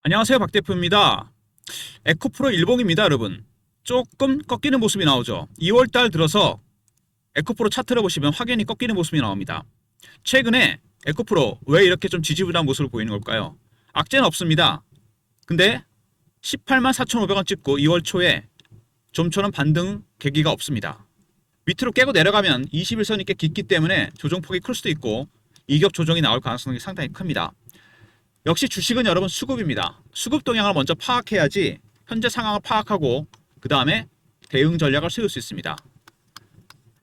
안녕하세요, 박 대표입니다. 에코프로 일봉입니다, 여러분. 조금 꺾이는 모습이 나오죠. 2월달 들어서 에코프로 차트를 보시면 확연히 꺾이는 모습이 나옵니다. 최근에 에코프로 왜 이렇게 좀 지지부진한 모습을 보이는 걸까요? 악재는 없습니다. 근데 18만 4,500원 찍고 2월 초에 좀처럼 반등 계기가 없습니다. 밑으로 깨고 내려가면 21선이 꽤 깊기 때문에 조정폭이 클 수도 있고 이격 조정이 나올 가능성이 상당히 큽니다. 역시 주식은 여러분 수급입니다. 수급 동향을 먼저 파악해야지 현재 상황을 파악하고 그 다음에 대응 전략을 세울 수 있습니다.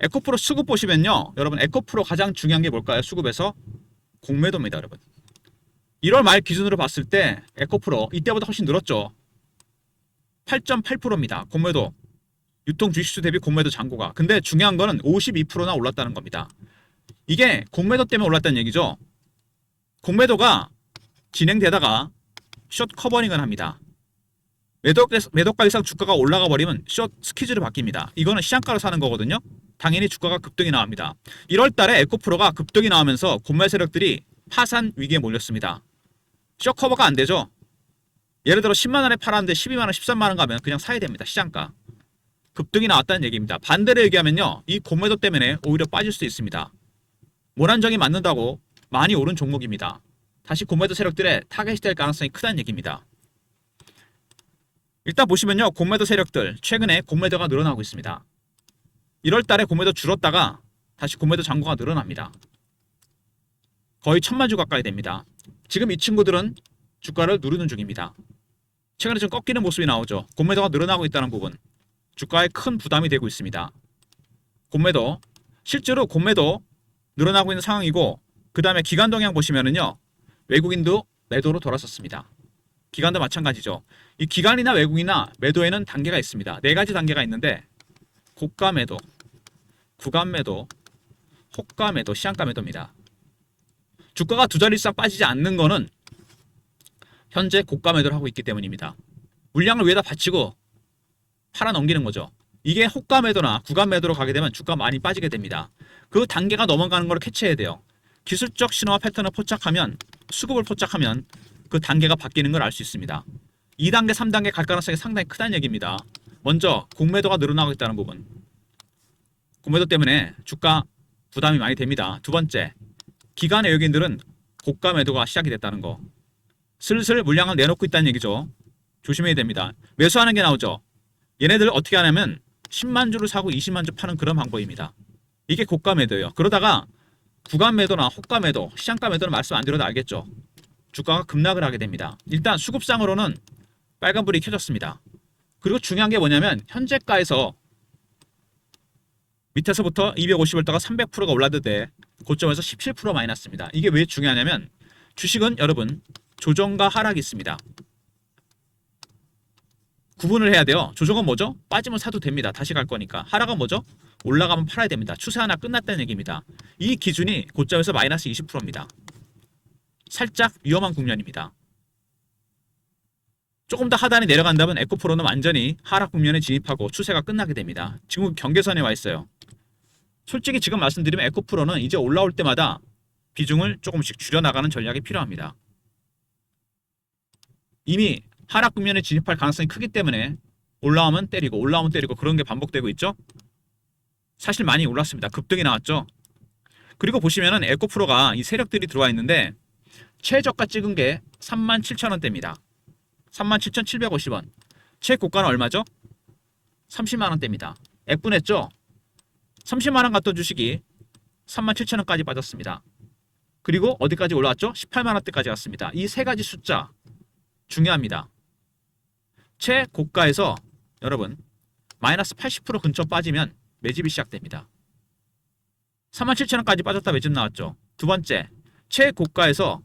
에코프로 수급 보시면요. 여러분 에코프로 가장 중요한 게 뭘까요? 수급에서 공매도입니다. 여러분 1월 말 기준으로 봤을 때 에코프로 이때보다 훨씬 늘었죠. 8.8%입니다. 공매도 유통 주식수 대비 공매도 잔고가. 근데 중요한 거는 52%나 올랐다는 겁니다. 이게 공매도 때문에 올랐다는 얘기죠. 공매도가 진행되다가 숏 커버링을 합니다. 매도가 이상 주가가 올라가 버리면 숏 스퀴즈로 바뀝니다. 이거는 시장가로 사는 거거든요. 당연히 주가가 급등이 나옵니다. 1월 달에 에코프로가 급등이 나오면서 공매 세력들이 파산 위기에 몰렸습니다. 숏 커버가 안 되죠. 예를 들어 10만 원에 팔았는데 12만 원, 13만 원 가면 그냥 사야 됩니다. 시장가. 급등이 나왔다는 얘기입니다. 반대로 얘기하면요. 이 공매도 때문에 오히려 빠질 수도 있습니다. 모란정이 맞는다고 많이 오른 종목입니다. 다시 공매도 세력들의 타겟이 될 가능성이 크다는 얘기입니다. 일단 보시면요. 공매도 세력들 최근에 공매도가 늘어나고 있습니다. 1월 달에 공매도 줄었다가 다시 공매도 잔고가 늘어납니다. 거의 1,000만 주 가까이 됩니다. 지금 이 친구들은 주가를 누르는 중입니다. 최근에 좀 꺾이는 모습이 나오죠. 공매도가 늘어나고 있다는 부분. 주가에 큰 부담이 되고 있습니다. 공매도 실제로 공매도 늘어나고 있는 상황이고 그 다음에 기간 동향 보시면은요. 외국인도 매도로 돌아섰습니다. 기관도 마찬가지죠. 이 기관이나 외국이나 매도에는 단계가 있습니다. 네 가지 단계가 있는데 고가 매도, 구간 매도, 호가 매도, 시장가 매도입니다. 주가가 두 자리 이상 빠지지 않는 거는 현재 고가 매도를 하고 있기 때문입니다. 물량을 위에다 받치고 팔아 넘기는 거죠. 이게 호가 매도나 구간 매도로 가게 되면 주가 많이 빠지게 됩니다. 그 단계가 넘어가는 걸 캐치해야 돼요. 기술적 신호와 패턴을 포착하면 수급을 포착하면 그 단계가 바뀌는 걸 알 수 있습니다. 2단계, 3단계 갈 가능성이 상당히 크다는 얘기입니다. 먼저 공매도가 늘어나고 있다는 부분. 공매도 때문에 주가 부담이 많이 됩니다. 두 번째, 기관 외국인들은 고가 매도가 시작이 됐다는 거. 슬슬 물량을 내놓고 있다는 얘기죠. 조심해야 됩니다. 매수하는 게 나오죠. 얘네들 어떻게 하냐면 10만 주를 사고 20만 주 파는 그런 방법입니다. 이게 고가 매도예요. 그러다가 구간 매도나 호가 매도, 시장가 매도는 말씀 안 드려도 알겠죠. 주가가 급락을 하게 됩니다. 일단 수급상으로는 빨간불이 켜졌습니다. 그리고 중요한 게 뭐냐면 현재가에서 밑에서부터 250을 다가 300%가 올랐는데 고점에서 17% 마이너스입니다. 이게 왜 중요하냐면 주식은 여러분 조정과 하락이 있습니다. 구분을 해야 돼요. 조정은 뭐죠? 빠지면 사도 됩니다. 다시 갈 거니까. 하락은 뭐죠? 올라가면 팔아야 됩니다. 추세 하나 끝났다는 얘기입니다. 이 기준이 고점에서 마이너스 20%입니다. 살짝 위험한 국면입니다. 조금 더 하단에 내려간다면 에코프로는 완전히 하락 국면에 진입하고 추세가 끝나게 됩니다. 지금 경계선에 와 있어요. 솔직히 지금 말씀드리면 에코프로는 이제 올라올 때마다 비중을 조금씩 줄여나가는 전략이 필요합니다. 이미 하락 국면에 진입할 가능성이 크기 때문에 올라오면 때리고 올라오면 때리고 그런 게 반복되고 있죠. 사실 많이 올랐습니다. 급등이 나왔죠. 그리고 보시면은 에코프로가 이 세력들이 들어와 있는데 최저가 찍은 게 37,000원대입니다. 37,750원. 최고가는 얼마죠? 30만 원대입니다. 액분했죠? 30만 원 갔던 주식이 37,000원까지 빠졌습니다. 그리고 어디까지 올라왔죠? 18만 원대까지 갔습니다. 이 세 가지 숫자 중요합니다. 최고가에서 여러분 마이너스 80% 근처 빠지면 매집이 시작됩니다. 37,000원까지 빠졌다 매집 나왔죠. 두 번째, 최고가에서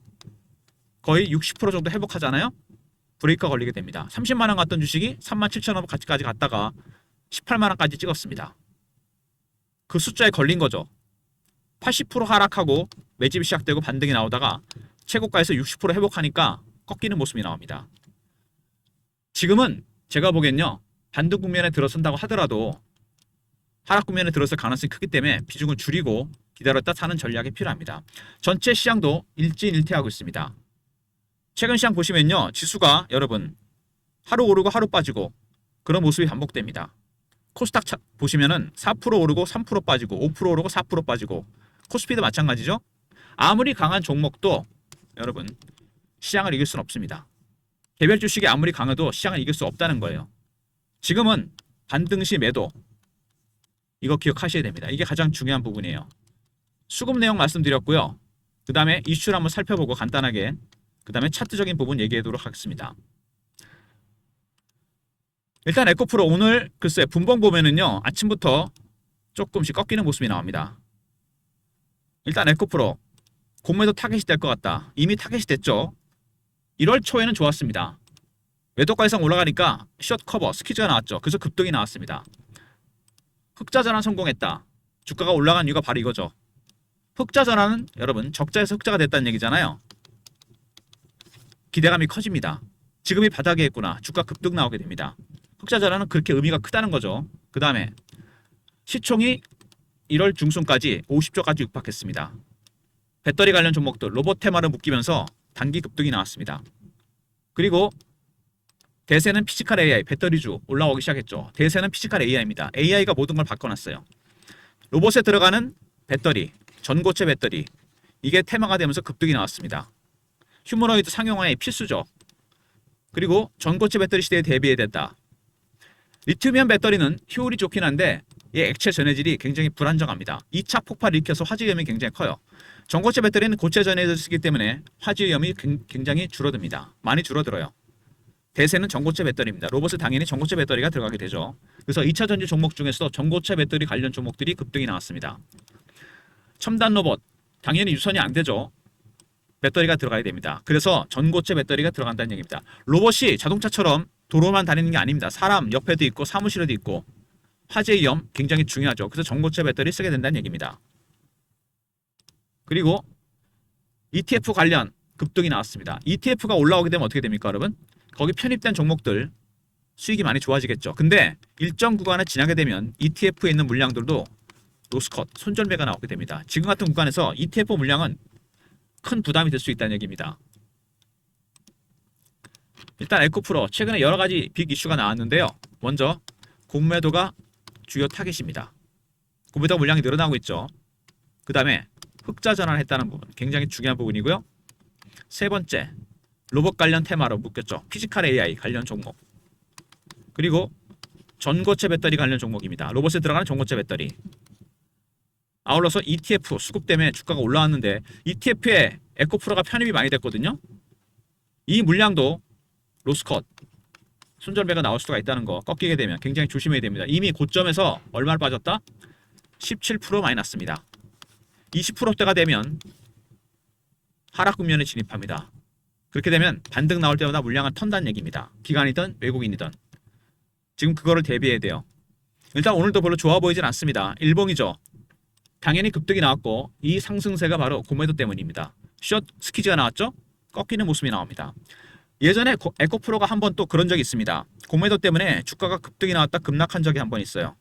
거의 60% 정도 회복하잖아요. 브레이크가 걸리게 됩니다. 30만 원 갔던 주식이 37,000원까지 갔다가 18만 원까지 찍었습니다. 그 숫자에 걸린 거죠. 80% 하락하고 매집이 시작되고 반등이 나오다가 최고가에서 60% 회복하니까 꺾이는 모습이 나옵니다. 지금은 제가 보기엔요. 반등 국면에 들어선다고 하더라도 하락 국면에 들어설 가능성이 크기 때문에 비중을 줄이고 기다렸다 사는 전략이 필요합니다. 전체 시장도 일진일퇴하고 있습니다. 최근 시장 보시면요. 지수가 여러분 하루 오르고 하루 빠지고 그런 모습이 반복됩니다. 코스닥 보시면은 4% 오르고 3% 빠지고 5% 오르고 4% 빠지고 코스피도 마찬가지죠. 아무리 강한 종목도 여러분 시장을 이길 수는 없습니다. 개별 주식이 아무리 강해도 시장을 이길 수 없다는 거예요. 지금은 반등시 매도 이거 기억하셔야 됩니다. 이게 가장 중요한 부분이에요. 수급 내용 말씀드렸고요. 그 다음에 이슈를 한번 살펴보고 간단하게 그 다음에 차트적인 부분 얘기하도록 하겠습니다. 일단 에코프로 오늘 글쎄 분봉 보면은요. 아침부터 조금씩 꺾이는 모습이 나옵니다. 일단 에코프로 공매도 타겟이 될 것 같다. 이미 타겟이 됐죠. 1월 초에는 좋았습니다. 외도가 이상 올라가니까 숏 커버 스퀴즈가 나왔죠. 그래서 급등이 나왔습니다. 흑자 전환 성공했다. 주가가 올라간 이유가 바로 이거죠. 흑자 전환은 여러분 적자에서 흑자가 됐다는 얘기잖아요. 기대감이 커집니다. 지금이 바닥에 있구나. 주가 급등 나오게 됩니다. 흑자 전환은 그렇게 의미가 크다는 거죠. 그 다음에 시총이 1월 중순까지 50조까지 육박했습니다. 배터리 관련 종목들 로봇 테마를 묶이면서 단기 급등이 나왔습니다. 그리고 대세는 피지컬 AI, 배터리주 올라오기 시작했죠. 대세는 피지컬 AI입니다. AI가 모든 걸 바꿔놨어요. 로봇에 들어가는 배터리, 전고체 배터리 이게 테마가 되면서 급등이 나왔습니다. 휴머노이드 상용화의 필수죠. 그리고 전고체 배터리 시대에 대비해야 된다. 리튬이온 배터리는 효율이 좋긴 한데 이 액체 전해질이 굉장히 불안정합니다. 2차 폭발을 일으켜서 화재 위험이 굉장히 커요. 전고체 배터리는 고체 전해질을 쓰기 때문에 화재 위험이 굉장히 줄어듭니다. 많이 줄어들어요. 대세는 전고체 배터리입니다. 로봇은 당연히 전고체 배터리가 들어가게 되죠. 그래서 2차 전지 종목 중에서도 전고체 배터리 관련 종목들이 급등이 나왔습니다. 첨단 로봇 당연히 유선이 안 되죠. 배터리가 들어가야 됩니다. 그래서 전고체 배터리가 들어간다는 얘기입니다. 로봇이 자동차처럼 도로만 다니는 게 아닙니다. 사람 옆에도 있고 사무실에도 있고 화재 위험 굉장히 중요하죠. 그래서 전고체 배터리 쓰게 된다는 얘기입니다. 그리고 ETF 관련 급등이 나왔습니다. ETF가 올라오게 되면 어떻게 됩니까, 여러분? 거기 편입된 종목들 수익이 많이 좋아지겠죠. 근데 일정 구간을 지나게 되면 ETF에 있는 물량들도 로스컷, 손절매가 나오게 됩니다. 지금 같은 구간에서 ETF 물량은 큰 부담이 될 수 있다는 얘기입니다. 일단 에코프로 최근에 여러 가지 빅 이슈가 나왔는데요. 먼저 공매도가 주요 타겟입니다. 공매도 물량이 늘어나고 있죠. 그 다음에 흑자 전환을 했다는 부분 굉장히 중요한 부분이고요. 세 번째 로봇 관련 테마로 묶였죠. 피지컬 AI 관련 종목 그리고 전고체 배터리 관련 종목입니다. 로봇에 들어가는 전고체 배터리 아울러서 ETF 수급 때문에 주가가 올라왔는데 ETF에 에코프로가 편입이 많이 됐거든요. 이 물량도 로스컷 손절매가 나올 수가 있다는 거 꺾이게 되면 굉장히 조심해야 됩니다. 이미 고점에서 얼마를 빠졌다? 17% 마이너스입니다. 20%대가 되면 하락 국면에 진입합니다. 그렇게 되면 반등 나올 때마다 물량을 턴다는 얘기입니다. 기관이든 외국인이든 지금 그거를 대비해야 돼요. 일단 오늘도 별로 좋아 보이진 않습니다. 일봉이죠. 당연히 급등이 나왔고 이 상승세가 바로 공매도 때문입니다. 숏 스퀴즈가 나왔죠? 꺾이는 모습이 나옵니다. 예전에 에코프로가 한번 또 그런 적이 있습니다. 공매도 때문에 주가가 급등이 나왔다 급락한 적이 한 번 있어요.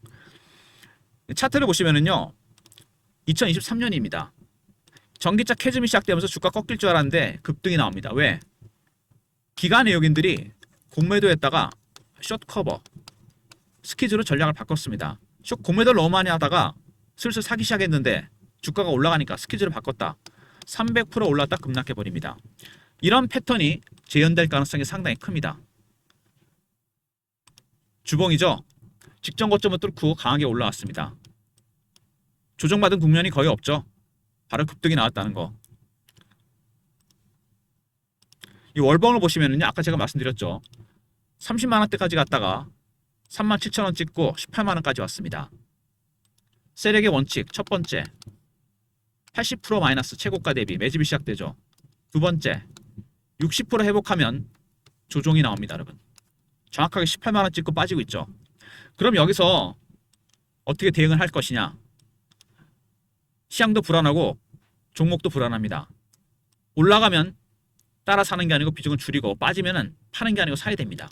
차트를 보시면은요. 2023년입니다. 전기차 캐즘이 시작되면서 주가 꺾일 줄 알았는데 급등이 나옵니다. 왜? 기관 외국인들이 공매도했다가 숏 커버 스퀴즈로 전략을 바꿨습니다. 숏 공매도를 너무 많이 하다가 슬슬 사기 시작했는데 주가가 올라가니까 스퀴즈를 바꿨다. 300% 올랐다 급락해버립니다. 이런 패턴이 재현될 가능성이 상당히 큽니다. 주봉이죠. 직전 고점을 뚫고 강하게 올라왔습니다. 조정받은 국면이 거의 없죠. 바로 급등이 나왔다는 거. 이 월봉을 보시면은요. 아까 제가 말씀드렸죠. 30만원대까지 갔다가 37,000원 찍고 18만원까지 왔습니다. 세력의 원칙 첫 번째 80% 마이너스 최고가 대비 매집이 시작되죠. 두 번째 60% 회복하면 조정이 나옵니다. 여러분 정확하게 18만원 찍고 빠지고 있죠. 그럼 여기서 어떻게 대응을 할 것이냐. 시장도 불안하고 종목도 불안합니다. 올라가면 따라 사는 게 아니고 비중을 줄이고 빠지면은 파는 게 아니고 사야 됩니다.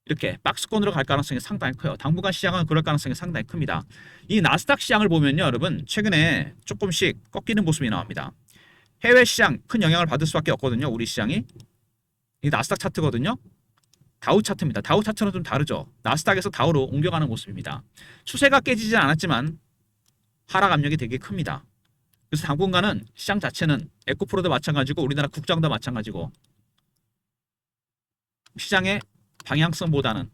이렇게 박스권으로 갈 가능성이 상당히 커요. 당분간 시장은 그럴 가능성이 상당히 큽니다. 이 나스닥 시장을 보면요. 여러분 최근에 조금씩 꺾이는 모습이 나옵니다. 해외 시장 큰 영향을 받을 수밖에 없거든요. 우리 시장이. 이 나스닥 차트거든요. 다우 차트입니다. 다우 차트는 좀 다르죠. 나스닥에서 다우로 옮겨가는 모습입니다. 추세가 깨지진 않았지만 하락 압력이 되게 큽니다. 그래서 당분간은 시장 자체는 에코프로도 마찬가지고 우리나라 국장도 마찬가지고 시장의 방향성보다는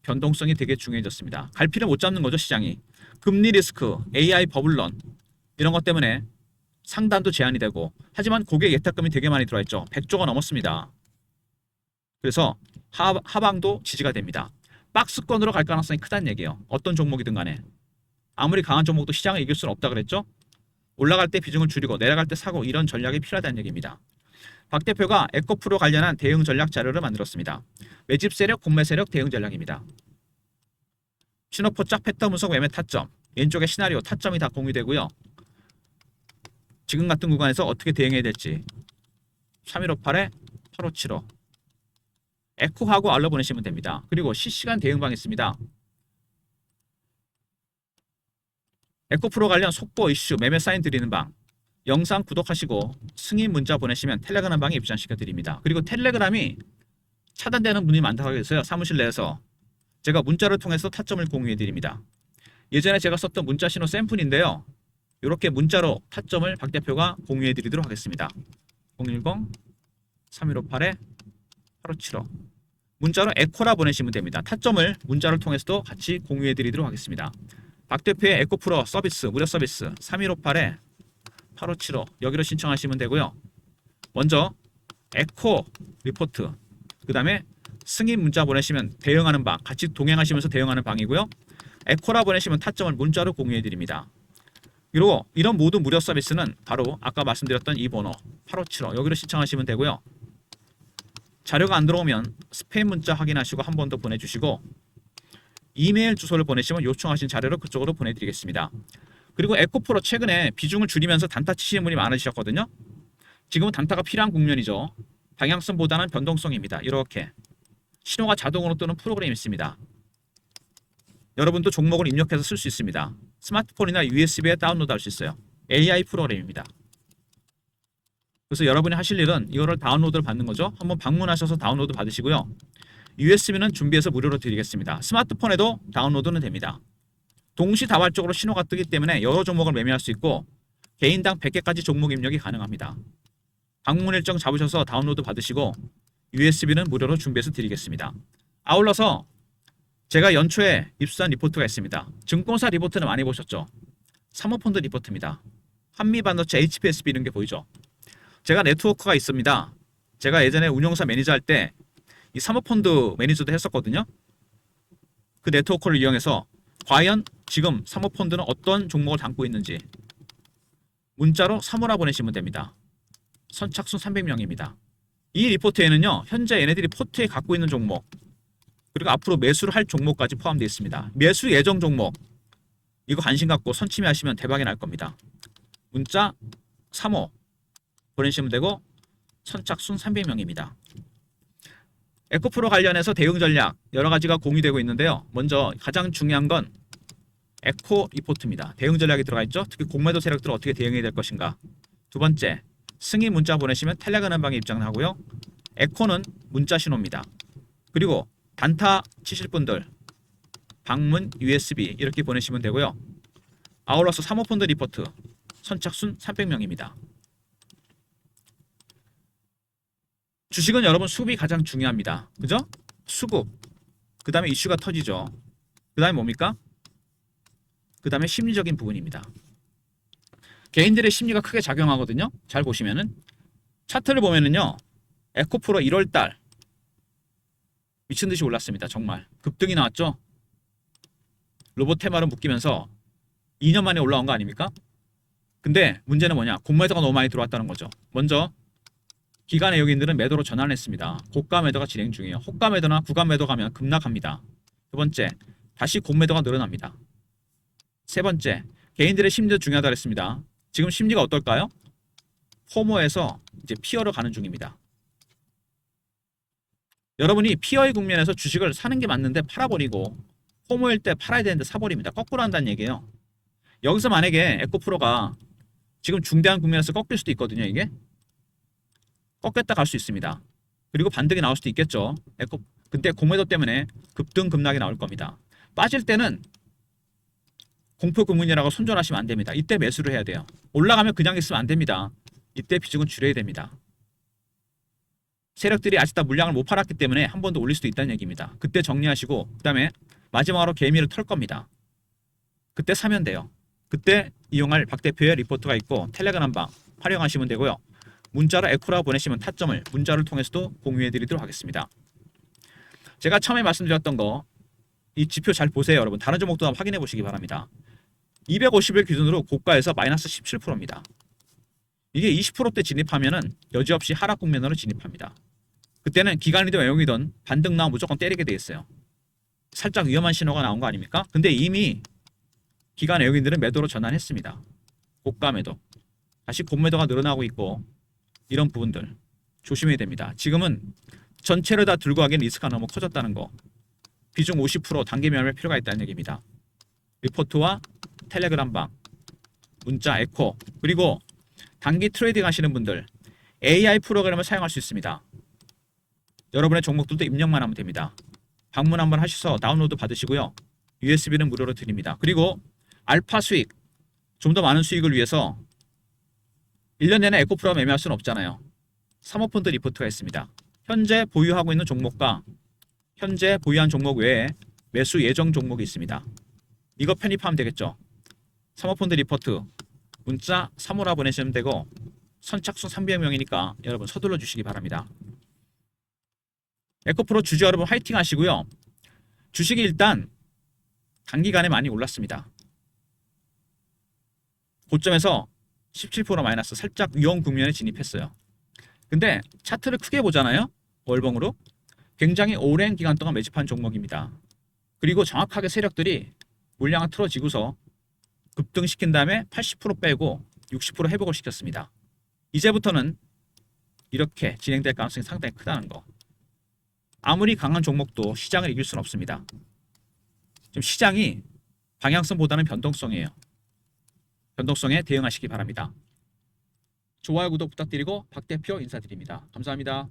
변동성이 되게 중요해졌습니다. 갈피를 못 잡는 거죠, 시장이. 금리 리스크, AI 버블런 이런 것 때문에 상단도 제한이 되고, 하지만 고객 예탁금이 되게 많이 들어와 있죠. 100조가 넘었습니다. 그래서 하방도 지지가 됩니다. 박스권으로 갈 가능성이 크다는 얘기예요. 어떤 종목이든 간에. 아무리 강한 종목도 시장을 이길 수는 없다 그랬죠. 올라갈 때 비중을 줄이고 내려갈 때 사고, 이런 전략이 필요하다는 얘기입니다. 박 대표가 에코프로 관련한 대응 전략 자료를 만들었습니다. 매집 세력, 공매 세력 대응 전략입니다. 신호포착 패턴 분석 매매 타점, 왼쪽에 시나리오 타점이 다 공유되고요. 지금 같은 구간에서 어떻게 대응해야 될지 3158에 8575 에코하고 알러 보내시면 됩니다. 그리고 실시간 대응방 있습니다. 에코프로 관련 속보 이슈 매매 사인 드리는 방, 영상 구독하시고 승인 문자 보내시면 텔레그램 방에 입장시켜 드립니다. 그리고 텔레그램이 차단되는 분이 많다고 해서요. 사무실 내에서 제가 문자를 통해서 타점을 공유해 드립니다. 예전에 제가 썼던 문자 신호 샘플인데요. 이렇게 문자로 타점을 박 대표가 공유해 드리도록 하겠습니다. 010-3158에 8575 문자로 에코라 보내시면 됩니다. 타점을 문자를 통해서도 같이 공유해 드리도록 하겠습니다. 박 대표의 에코프로 서비스, 무료 서비스 3158에 8575 여기로 신청하시면 되고요. 먼저 에코 리포트, 그 다음에 승인 문자 보내시면 대응하는 방, 같이 동행하시면서 대응하는 방이고요. 에코라 보내시면 타점을 문자로 공유해 드립니다. 그리고 이런 모든 무료 서비스는 바로 아까 말씀드렸던 이 번호 8575 여기로 신청하시면 되고요. 자료가 안 들어오면 스팸 문자 확인하시고 한 번 더 보내주시고, 이메일 주소를 보내시면 요청하신 자료를 그쪽으로 보내드리겠습니다. 그리고 에코프로 최근에 비중을 줄이면서 단타 치시는 분이 많으셨거든요. 지금은 단타가 필요한 국면이죠. 방향성보다는 변동성입니다. 이렇게 신호가 자동으로 뜨는 프로그램이 있습니다. 여러분도 종목을 입력해서 쓸 수 있습니다. 스마트폰이나 USB에 다운로드 할 수 있어요. AI 프로그램입니다. 그래서 여러분이 하실 일은 이거를 다운로드를 받는 거죠. 한번 방문하셔서 다운로드 받으시고요. USB는 준비해서 무료로 드리겠습니다. 스마트폰에도 다운로드는 됩니다. 동시다발적으로 신호가 뜨기 때문에 여러 종목을 매매할 수 있고 개인당 100개까지 종목 입력이 가능합니다. 방문 일정 잡으셔서 다운로드 받으시고 USB는 무료로 준비해서 드리겠습니다. 아울러서 제가 연초에 입수한 리포트가 있습니다. 증권사 리포트는 많이 보셨죠? 사모펀드 리포트입니다. 한미반도체, HPSB 이런 게 보이죠? 제가 네트워크가 있습니다. 제가 예전에 운영사 매니저 할 때 이 사모펀드 매니저도 했었거든요. 그 네트워크를 이용해서 과연 지금 사모펀드는 어떤 종목을 담고 있는지 문자로 사모라 보내시면 됩니다. 선착순 300명입니다. 이 리포트에는요, 현재 얘네들이 포트에 갖고 있는 종목, 그리고 앞으로 매수를 할 종목까지 포함되어 있습니다. 매수 예정 종목, 이거 관심 갖고 선침해 하시면 대박이 날 겁니다. 문자 3호 보내시면 되고 선착순 300명입니다. 에코프로 관련해서 대응 전략 여러 가지가 공유되고 있는데요. 먼저 가장 중요한 건 에코 리포트입니다. 대응 전략이 들어가 있죠. 특히 공매도 세력들을 어떻게 대응해야 될 것인가. 두 번째, 승인 문자 보내시면 텔레그램 방에 입장을 하고요. 에코는 문자 신호입니다. 그리고 단타 치실 분들 방문 USB 이렇게 보내시면 되고요. 아울러서 사모펀드 리포트 선착순 300명입니다. 주식은 여러분 수급이 가장 중요합니다. 그죠? 수급. 그 다음에 이슈가 터지죠. 그 다음에 뭡니까? 그 다음에 심리적인 부분입니다. 개인들의 심리가 크게 작용하거든요. 잘 보시면은 차트를 보면은요. 에코프로 1월달 미친듯이 올랐습니다. 정말 급등이 나왔죠. 로봇 테마로 묶이면서 2년 만에 올라온 거 아닙니까? 근데 문제는 뭐냐? 공매도가 너무 많이 들어왔다는 거죠. 먼저 기관 외국인들은 매도로 전환했습니다. 고가 매도가 진행 중이에요. 호가 매도나 구간 매도 가면 급락합니다. 두 번째, 다시 공매도가 늘어납니다. 세 번째, 개인들의 심리도 중요하다고 했습니다. 지금 심리가 어떨까요? 포모에서 이제 피어로 가는 중입니다. 여러분이 피어의 국면에서 주식을 사는 게 맞는데 팔아버리고 포모일 때 팔아야 되는데 사버립니다. 거꾸로 한다는 얘기예요. 여기서 만약에 에코프로가 지금 중대한 국면에서 꺾일 수도 있거든요. 이게 꺾였다 갈 수 있습니다. 그리고 반등이 나올 수도 있겠죠. 근데 공매도 때문에 급등 급락이 나올 겁니다. 빠질 때는 공포 금융이라고 손절하시면 안 됩니다. 이때 매수를 해야 돼요. 올라가면 그냥 있으면 안 됩니다. 이때 비중은 줄여야 됩니다. 세력들이 아직 다 물량을 못 팔았기 때문에 한 번 더 올릴 수도 있다는 얘기입니다. 그때 정리하시고 그다음에 마지막으로 개미를 털 겁니다. 그때 사면 돼요. 그때 이용할 박 대표의 리포트가 있고 텔레그램방 활용하시면 되고요. 문자로 에코라 보내시면 타점을 문자를 통해서도 공유해 드리도록 하겠습니다. 제가 처음에 말씀드렸던 거 이 지표 잘 보세요. 여러분 다른 종목도 한번 확인해 보시기 바랍니다. 250일 기준으로 고가에서 마이너스 17%입니다. 이게 20%대 진입하면은 여지없이 하락 국면으로 진입합니다. 그때는 기관이든 외용이든 반등 나오면 무조건 때리게 돼 있어요. 살짝 위험한 신호가 나온 거 아닙니까? 근데 이미 기관 외용인들은 매도로 전환했습니다. 고가 매도. 다시 곤매도가 늘어나고 있고 이런 부분들 조심해야 됩니다. 지금은 전체를 다 들고 가기엔 리스크가 너무 커졌다는 거. 비중 50% 단기 매매할 필요가 있다는 얘기입니다. 리포트와 텔레그램방, 문자, 에코 그리고 단기 트레이딩 하시는 분들 AI 프로그램을 사용할 수 있습니다. 여러분의 종목들도 입력만 하면 됩니다. 방문 한번 하셔서 다운로드 받으시고요. USB는 무료로 드립니다. 그리고 알파 수익, 좀 더 많은 수익을 위해서 1년 내내 에코 프로 매매할 수는 없잖아요. 사모펀드 리포트가 있습니다. 현재 보유하고 있는 종목과 현재 보유한 종목 외에 매수 예정 종목이 있습니다. 이거 편입하면 되겠죠. 사모펀드 리포트 문자 3호라 보내시면 되고 선착순 300명이니까 여러분 서둘러 주시기 바랍니다. 에코프로 주주 여러분 화이팅 하시고요. 주식이 일단 단기간에 많이 올랐습니다. 고점에서 17% 마이너스 살짝 위험 국면에 진입했어요. 근데 차트를 크게 보잖아요. 월봉으로 굉장히 오랜 기간 동안 매집한 종목입니다. 그리고 정확하게 세력들이 물량을 틀어지고서 급등시킨 다음에 80% 빼고 60% 회복을 시켰습니다. 이제부터는 이렇게 진행될 가능성이 상당히 크다는 거. 아무리 강한 종목도 시장을 이길 수는 없습니다. 지금 시장이 방향성보다는 변동성이에요. 변동성에 대응하시기 바랍니다. 좋아요, 구독 부탁드리고 박 대표 인사드립니다. 감사합니다.